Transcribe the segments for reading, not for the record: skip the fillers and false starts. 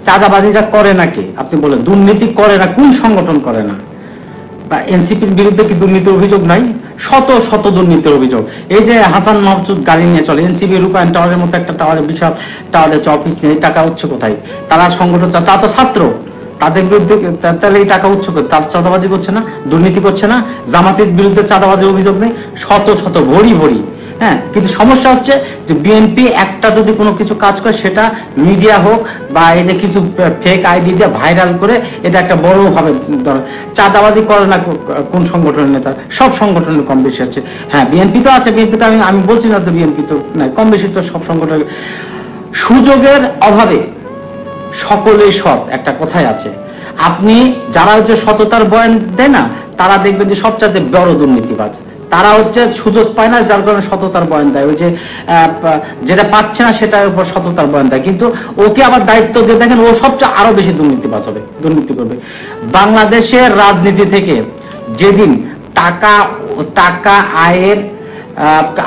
চাঁদাবাজিটা করে নাকি আপনি বলেন, দুর্নীতি করে না কোন সংগঠন করে না? বা এনসিপির বিরুদ্ধে কি দুর্নীতির অভিযোগ নাই? শত শত দুর্নীতির অভিযোগ। এই যে হাসান মাহমুদ গাড়ি নিয়ে চলে, এনসিপি রূপায়ণ টাওয়ারের মতো একটা টাওয়ারে, বিশাল টাওয়ারের অফিস নিয়ে, টাকা উৎস কোথায়? তারা সংগঠন, তা তো ছাত্র, তাদের বিরুদ্ধে তাহলে এই টাকা উৎস করে তার চাঁদাবাজি করছে না, দুর্নীতি করছে না? জামাতের বিরুদ্ধে চাঁদাবাজির অভিযোগ নেই, শত শত ভরি ভরি। হ্যাঁ, কিন্তু সমস্যা হচ্ছে যে বিএনপি একটা যদি কোনো কিছু কাজ করে, সেটা মিডিয়া হোক বা এই যে কিছু ফেক আইডি দিয়ে ভাইরাল করে এটা একটা বড় ভাবে, চাঁদাবাজি করে না কোন সংগঠনের নেতা? সব সংগঠনের কম বেশি আছে। হ্যাঁ, বিএনপি তো আছে, বিএনপি তো আমি বলছি না তো বিএনপি তো নাই, কম বেশি তো সব সংগঠনের। সুযোগের অভাবে সকলেই সৎ, একটা কথাই আছে। আপনি যারা হচ্ছে সততার বয়ান দেয় না, তারা দেখবেন যে সবচেয়ে বড় দুর্নীতিবাজ। তারা হচ্ছে সুযোগ পায় না, যার কারণে সততার বয়ান দেয়। ওই যে যেটা পাচ্ছে না সেটার উপর সততার বয়ান দেয়, কিন্তু ওকে আবার দায়িত্ব দিয়ে দেখেন ও সবচেয়ে আরো বেশি দুর্নীতিবাজ হবে, দুর্নীতি করবে। বাংলাদেশের রাজনীতি থেকে যেদিন টাকা টাকা আয়ের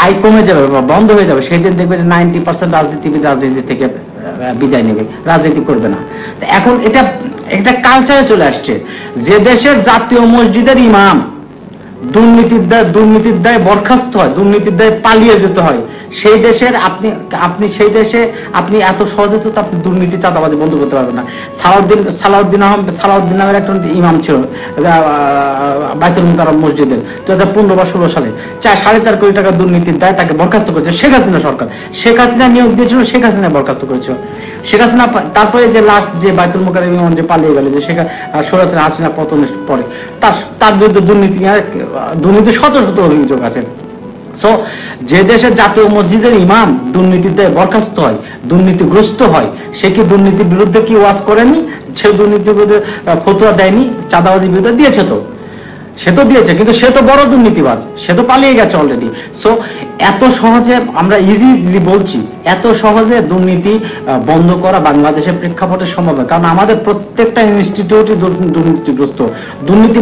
আয় কমে যাবে বা বন্ধ হয়ে যাবে, সেদিন দেখবে যে 90% রাজনীতিবিদ রাজনীতি থেকে বিদায় নেবে, রাজনীতি করবে না। এখন এটা একটা কালচারে চলে আসছে যে দেশের জাতীয় মসজিদের ইমাম দুর্নীতির দায়ে বরখাস্ত হয়, দুর্নীতির দায়ে পালিয়ে যেতে হয়, সেই দেশের আপনি সেই দেশে আপনি এত সহজে তো আপনি দুর্নীতি চাঁদাবাজি বন্ধ করতে পারবেন না। সালাউদ্দিন নামের একটা ইমাম ছিল বাইতুল মুকাররম মসজিদের 2015 বা 16 সালে 4.5 কোটি টাকা দুর্নীতির দায়ে তাকে বরখাস্ত করেছে শেখ হাসিনা সরকার। শেখ হাসিনা নিয়োগ দিয়েছিল, শেখ হাসিনা বরখাস্ত করেছিল শেখ হাসিনা। তারপরে যে লাস্ট যে বাইতুল মুকাররম ইমাম যে পালিয়ে গেল, যে শেখ হাসিনা পতনের পরে তার বিরুদ্ধে দুর্নীতি শত শত অভিযোগ আছে। সো যে দেশের জাতীয় মসজিদের ইমাম দুর্নীতিতে বরখাস্ত হয়, দুর্নীতিগ্রস্ত হয়, সে কি দুর্নীতির বিরুদ্ধে কি ওয়াজ করেনি? সে দুর্নীতির বিরুদ্ধে ফতোয়া দেয়নি? চাঁদাবাজির বিরুদ্ধে দিয়েছে তো, সে তো দিয়েছে, কিন্তু সে তো বড় দুর্নীতিবাজ, সে তো পালিয়ে গেছে অলরেডি। সো এত সহজে আমরা ইজিলি বলছি, এত সহজে দুর্নীতি বন্ধ করা বাংলাদেশের প্রেক্ষাপটে সম্ভব নয়, কারণ আমাদের প্রত্যেকটা ইনস্টিটিউটই দুর্নীতিগ্রস্ত। দুর্নীতি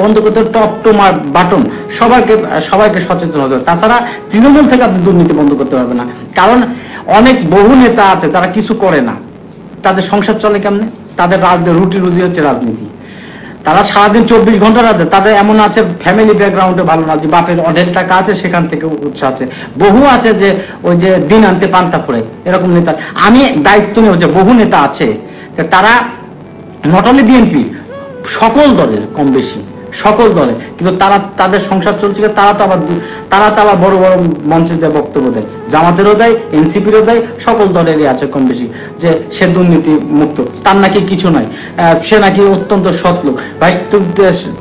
বন্ধ করতে টপ টু বাটন সবাইকে সচেতন হতে হবে। তাছাড়া তৃণমূল থেকে আপনি দুর্নীতি বন্ধ করতে পারবেন না, কারণ অনেক বহু নেতা আছে তারা কিছু করে না, তাদের সংসার চলে কেমনে? তাদের রুটি রুজি হচ্ছে রাজনীতি। তারা সারাদিন 24 ঘন্টা রাতে, তাদের এমন আছে ফ্যামিলি ব্যাকগ্রাউন্ডে ভালো না, যে বাপের অঢেল টাকা আছে সেখান থেকে উৎস আছে। বহু আছে যে ওই যে দিন আনতে পান্তা ফুরায়, এরকম নেতা আমি দায়িত্ব নিয়ে, যে বহু নেতা আছে তারা নট অনলি বিএনপি, সকল দলের কম বেশি, সকল দলে, কিন্তু তাদের সংসার চলছে। তারা তো আবার বড় বড় মঞ্চে যে বক্তব্য দেয়, জামাতেরও দেয়, এনসিপিরও দেয়, সকল দলেরই আছে কম বেশি, যে সে দুর্নীতি মুক্ত, তার নাকি কিছু নাই, সে নাকি অত্যন্ত সৎ লোক। ভাই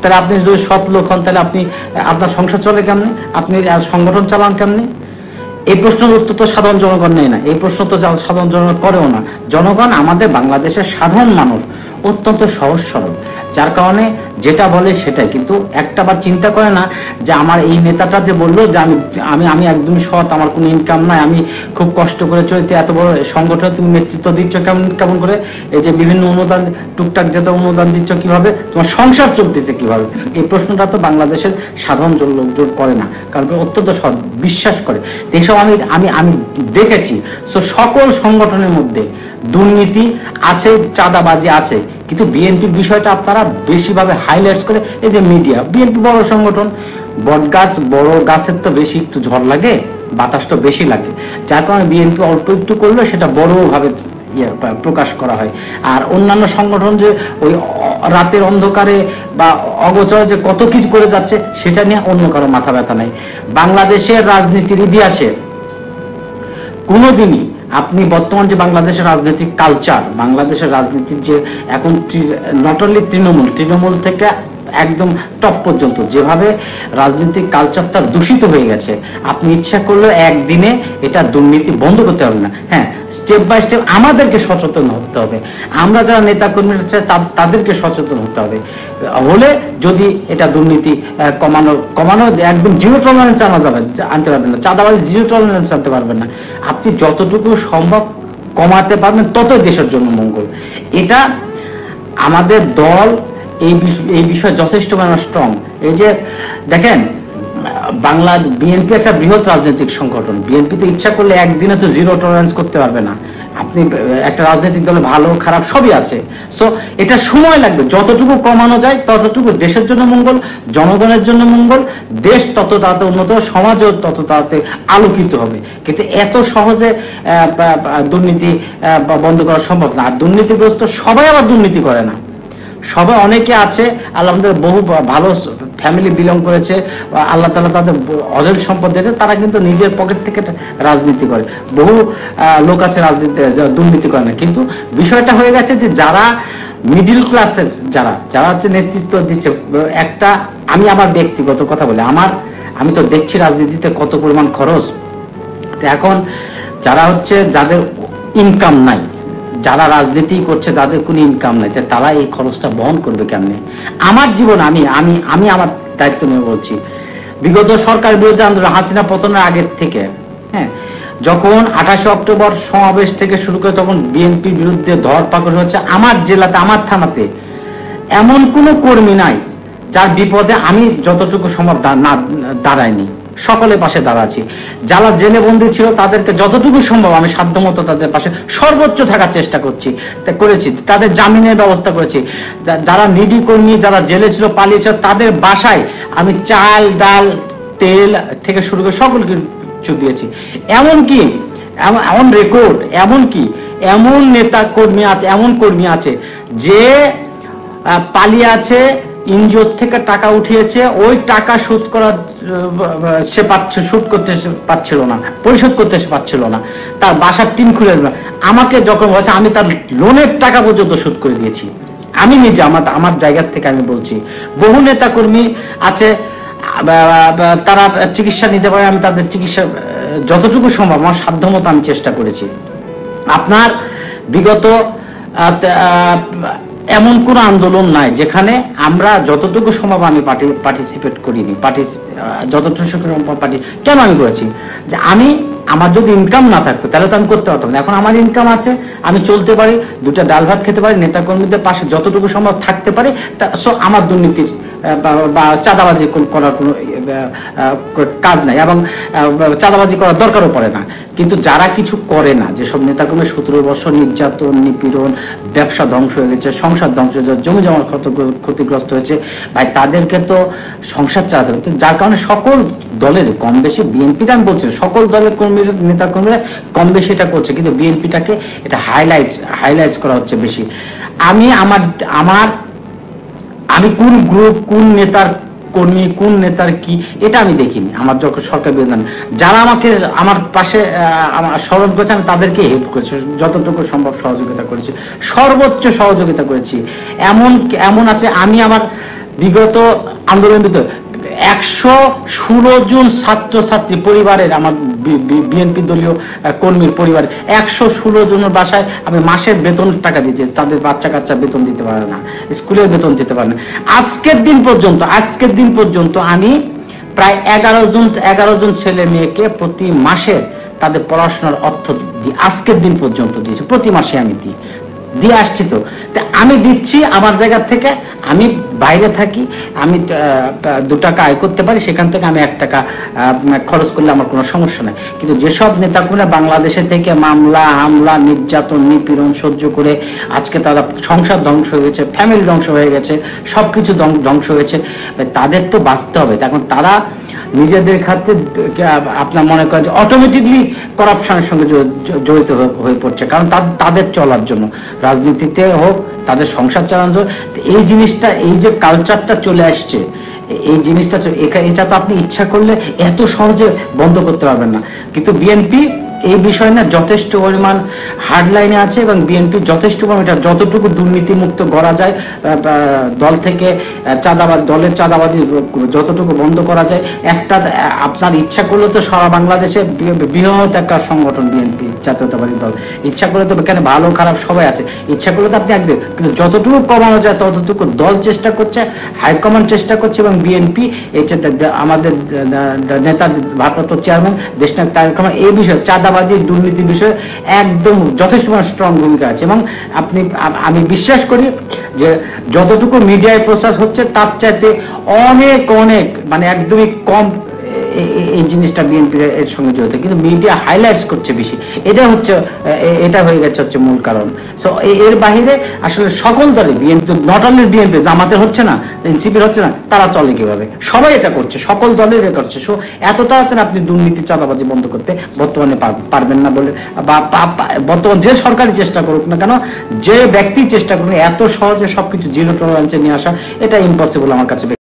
তাহলে আপনি যদি সৎ লোক হন, তাহলে আপনার সংসার চলে কেমনে? আপনি সংগঠন চালান কেমনে? এই প্রশ্নের উত্তর তো সাধারণ জনগণ নেয় না, এই প্রশ্ন তো সাধারণ জনগণ করেও না। জনগণ, আমাদের বাংলাদেশের সাধারণ মানুষ অত্যন্ত সহজ সরল, যার কারণে যেটা বলে সেটাই, কিন্তু একটাবার চিন্তা করে না যে আমার এই নেতাটা যে বললো যে আমি একদমই সৎ, আমার কোনো ইনকাম নাই, আমি খুব কষ্ট করে চলতে, এত বড় সংগঠন তুমি নেতৃত্ব দিচ্ছ কেমন করে, এই যে বিভিন্ন অনুদান টুকটাক যেটা অনুদান দিচ্ছ কিভাবে, তোমার সংসার চলতেছে কিভাবে? এই প্রশ্নটা তো বাংলাদেশের সাধারণ লোকজন করে না, কারণ অত্যন্ত সৎ, বিশ্বাস করে। এসব আমি দেখেছি। সো সকল সংগঠনের মধ্যে দুর্নীতি আছে, চাঁদাবাজি আছে, কিন্তু বিএনপির বিষয়টা আপনারা বেশিভাবে হাইলাইটস করে, এই যে মিডিয়া, বিএনপি বড় সংগঠন, বড় গাছের তো বেশি একটু ঝড় লাগে, বাতাস তো বেশি লাগে, যার কারণে বিএনপি অল্প একটু করলে সেটা বড়ভাবে প্রকাশ করা হয়। আর অন্যান্য সংগঠন যে ওই রাতের অন্ধকারে বা অগোচরে যে কত কিছু করে যাচ্ছে, সেটা নিয়ে অন্য কারো মাথা ব্যথা নাই। বাংলাদেশের রাজনীতির ইতিহাসে কোনোদিনই আপনি বর্তমান যে বাংলাদেশের রাজনৈতিক কালচার, বাংলাদেশের রাজনীতির যে এখন নট অনলি তৃণমূল থেকে একদম টপ পর্যন্ত যেভাবে রাজনৈতিক কালচারটা দূষিত হয়ে গেছে, আপনি ইচ্ছা করলে একদিনে এটা দুর্নীতি বন্ধ করতে পারবেন না। হ্যাঁ, স্টেপ বাই স্টেপ আমাদেরকে সচেতন হতে হবে, আমরা যারা নেতা কর্মীরা তাদেরকে সচেতন হতে হবে, হলে যদি এটা দুর্নীতি কমানো একদম জিরো টলারেন্স আনতে পারবেন না, চাঁদাবাজি জিরো টলারেন্স আনতে পারবেন না। আপনি যতটুকু সম্ভব কমাতে পারবেন ততই দেশের জন্য মঙ্গল। এটা আমাদের দল এই বিষয়ে যথেষ্ট স্ট্রং। এই যে দেখেন, বাংলা বিএনপি একটা বৃহৎ রাজনৈতিক সংগঠন, বিএনপি তো ইচ্ছা করলে একদিনে তো জিরো টলারেন্স করতে পারবে না। আপনি একটা রাজনৈতিক দলে ভালো খারাপ সবই আছে। সো এটা সময় লাগবে, যতটুকু কমানো যায় ততটুকু দেশের জন্য মঙ্গল, জনগণের জন্য মঙ্গল, দেশ তত তাড়াতাড়ি উন্নত, সমাজও তত তাড়াতাড়ি আলোকিত হবে। কিন্তু এত সহজে দুর্নীতি বন্ধ করা সম্ভব না। আর দুর্নীতিগ্রস্ত সবাই আবার দুর্নীতি করে না, সবাই অনেকে আছে আলহামদুলিল্লাহ বহু ভালো ফ্যামিলি বিলং করেছে, আল্লাহ তাআলা তাদের অঢেল সম্পদ দিয়েছে, তারা কিন্তু নিজের পকেট থেকে রাজনীতি করে। বহু লোক আছে রাজনীতি দুর্নীতি করে না। কিন্তু বিষয়টা হয়ে গেছে যে যারা মিডিল ক্লাসের যারা যারা হচ্ছে নেতৃত্ব দিচ্ছে, একটা আমি আমার ব্যক্তিগত কথা বলি, আমি তো দেখছি রাজনীতিতে কত পরিমাণ খরচ। এখন যারা হচ্ছে যাদের ইনকাম নাই, যারা রাজনীতি করছে যাদের কোনো ইনকাম নাই, তারা এই খরচটা বহন করবে কেমনে? আমার জীবন আমি আমার দায়িত্ব নিয়ে বলছি, বিগত সরকার বিরুদ্ধে আন্দোলন, হাসিনা পতনের আগের থেকে, হ্যাঁ, যখন 28 অক্টোবর সমাবেশ থেকে শুরু করে তখন বিএনপির বিরুদ্ধে ধরপাকড় হচ্ছে, আমার জেলাতে আমার থানাতে এমন কোনো কর্মী নাই যার বিপদে আমি যতটুকু সম্ভব দাঁড়াইনি, সকলের পাশে দাঁড়াচ্ছি। যারা জেলে বন্দী ছিল তাদেরকে যতটুকু সম্ভব আমি সাধ্যমতো তাদের পাশে সর্বোচ্চ থাকার চেষ্টা করেছি, তাদের জামিনের ব্যবস্থা করেছি। যারা নিডি কর্মী, যারা জেলে ছিল, পালিয়েছে, তাদের বাসায় আমি চাল ডাল তেল থেকে শুরু করে সকল কিছু দিয়েছি। এমনকি এমন রেকর্ড, এমনকি এমন নেতা কর্মী আছে, এমন কর্মী আছে যে পালিয়ে আছে, এনজিও থেকে টাকা উঠিয়েছে, ওই টাকা শোধ করতে পারছিল না, পরিশোধ করতে পারছিল না, তার বাসার টিন খুলে আমাকে যখন বলছে আমি তার লোনের টাকা পর্যন্ত শোধ করে দিয়েছি। আমি নিজে আমার জায়গা থেকে আমি বলছি। বহু নেতা কর্মী আছে তারা চিকিৎসা নিতে পারে, আমি তাদের চিকিৎসা যতটুকু সম্ভব আমার সাধ্যমতো আমি চেষ্টা করেছি। আপনার বিগত এমন কোন আন্দোলন নাই যেখানে আমরা যতটুকু সম্ভব আমি পার্টিসিপেট করিনি। যতটুকু সম্ভব কেন আমি করেছি যে আমার যদি ইনকাম না থাকতো তাহলে তো আমি করতে পারতাম না। এখন আমার ইনকাম আছে, আমি চলতে পারি, দুটো ডাল ভাত খেতে পারি, নেতা কর্মীদের পাশে যতটুকু সম্ভব থাকতে পারি। আমার দুর্নীতির বা চাঁদাবাজি করার কোনো কাজ নাই এবং চাঁদাবাজি করার দরকারও পড়ে না। কিন্তু যারা কিছু করে না, যেসব নেতাকর্মী 17 বছর নির্যাতন, নিপীড়ন, ব্যবসা ধ্বংস হয়ে গেছে, সংসার ধ্বংস হয়ে গেছে, জমি জমার ক্ষতিগ্রস্ত হয়েছে, ভাই তাদেরকে তো সংসার চালাতে হবে। যার কারণে সকল দলের কম বেশি, বিএনপিটা আমি বলছি সকল দলের নেতা কর্মীরা কম বেশি এটা করছে, কিন্তু বিএনপিটাকে এটা হাইলাইট করা হচ্ছে বেশি। আমি কোন গ্রুপ, কোন নেতার কর্মী, কোন নেতার কি, এটা আমি দেখিনি। আমার যখন সরকার বিরোধী, যারা আমার পাশে স্মরণ করেছে আমি তাদেরকে হেল্প করেছি, যতটুকু সম্ভব সহযোগিতা করেছি, সর্বোচ্চ সহযোগিতা করেছি। এমন আছে, আমি আমার বিগত আন্দোলনের ভিতরে 116 জন ছাত্রছাত্রী পরিবারের, আমার বিএনপি দলীয় কর্মীর পরিবারে 116 জনের বাসায় আমি মাসের বেতন টাকা দিয়েছি, তাদের বাচ্চা কাচ্চা বেতন দিতে পারে না, স্কুলের বেতন দিতে পারে না। আজকের দিন পর্যন্ত আমি প্রায় 11 জন ছেলে মেয়েকে প্রতি মাসে তাদের পড়াশোনার অর্থ দিই। আজকের দিন পর্যন্ত দিয়েছি, প্রতি মাসে আমি দিয়ে আসছি। তো আমি দিচ্ছি আমার জায়গা থেকে, আমি বাইরে থাকি, আমি 2 টাকা আয় করতে পারি, সেখান থেকে আমি 1 টাকা খরচ করলে আমার কোনো সমস্যা নাই। কিন্তু যেসব নেতাগুলো বাংলাদেশে থেকে মামলা, হামলা, নির্যাতন, নিপীড়ন সহ্য করে আজকে তারা সংসার ধ্বংস হয়ে গেছে, ফ্যামিলি ধ্বংস হয়ে গেছে, সবকিছু ধ্বংস হয়েছে, তাদের তো বাঁচতে হবে। এখন তারা নিজেদের খাতে আপনার মনে করেন যে অটোমেটিকলি করাপশনের সঙ্গে জড়িত হয়ে পড়ছে, কারণ তাদের চলার জন্য, রাজনীতিতে হোক, তাদের সংসার চালানোর, এই জিনিসটা, এই যে কালচারটা চলে আসছে, এই জিনিসটা এটা তো আপনি ইচ্ছা করলে এত সহজে বন্ধ করতে পারবেন না। কিন্তু বিএনপি এই বিষয় না যথেষ্ট পরিমাণ হার্ড লাইনে আছে এবং বিএনপি যথেষ্ট পরিমাণ এটা যতটুকু দুর্নীতিমুক্ত করা যায়, দল থেকে দলের চাঁদাবাজি যতটুকু বন্ধ করা যায়, একটা আপনার ইচ্ছা করলে তো সারা বাংলাদেশে বৃহৎ একটা সংগঠন বিএনপি, জাতীয়তাবাদী দল, ইচ্ছা করলে তো কেন ভালো খারাপ সবাই আছে, ইচ্ছা করলে তো আপনি একদিন, কিন্তু যতটুকু কমানো যায় ততটুকু দল চেষ্টা করছে, হাইকমান্ড চেষ্টা করছে এবং বিএনপি এই আমাদের নেতা ভারপ্রাপ্ত চেয়ারম্যান দেশনায়ক তারেক রহমান এই বিষয়ে চাঁদাবাজি দুর্নীতির বিষয়ে একদম যথেষ্ট স্ট্রং ভূমিকা আছে। এবং আমি বিশ্বাস করি যে যতটুকু মিডিয়ায় প্রচার হচ্ছে তার চাইতে অনেক মানে একদমই কম এই জিনিসটা বিএনপির এর সঙ্গে জড়িত, কিন্তু মিডিয়া হাইলাইটস করছে বেশি, এটা হয়ে গেছে হচ্ছে মূল কারণ। সো এর বাহিরে আসলে সকল দলে বিএনপি, নট অনলি বিএনপি, জামাতের হচ্ছে না, এনসিপির হচ্ছে না, তারা চলে কিভাবে? সবাই এটা করছে, সকল দলের এটা করছে। সো এত তাড়াতাড়ি আপনি দুর্নীতি চাঁদাবাজি বন্ধ করতে বর্তমানে পারবেন না বলে, বা বর্তমান যে সরকারি চেষ্টা করুক না কেন, যে ব্যক্তি চেষ্টা করুক, এত সহজে সবকিছু জিরো টলারেন্সে নিয়ে আসা এটা ইম্পসিবল আমার কাছে।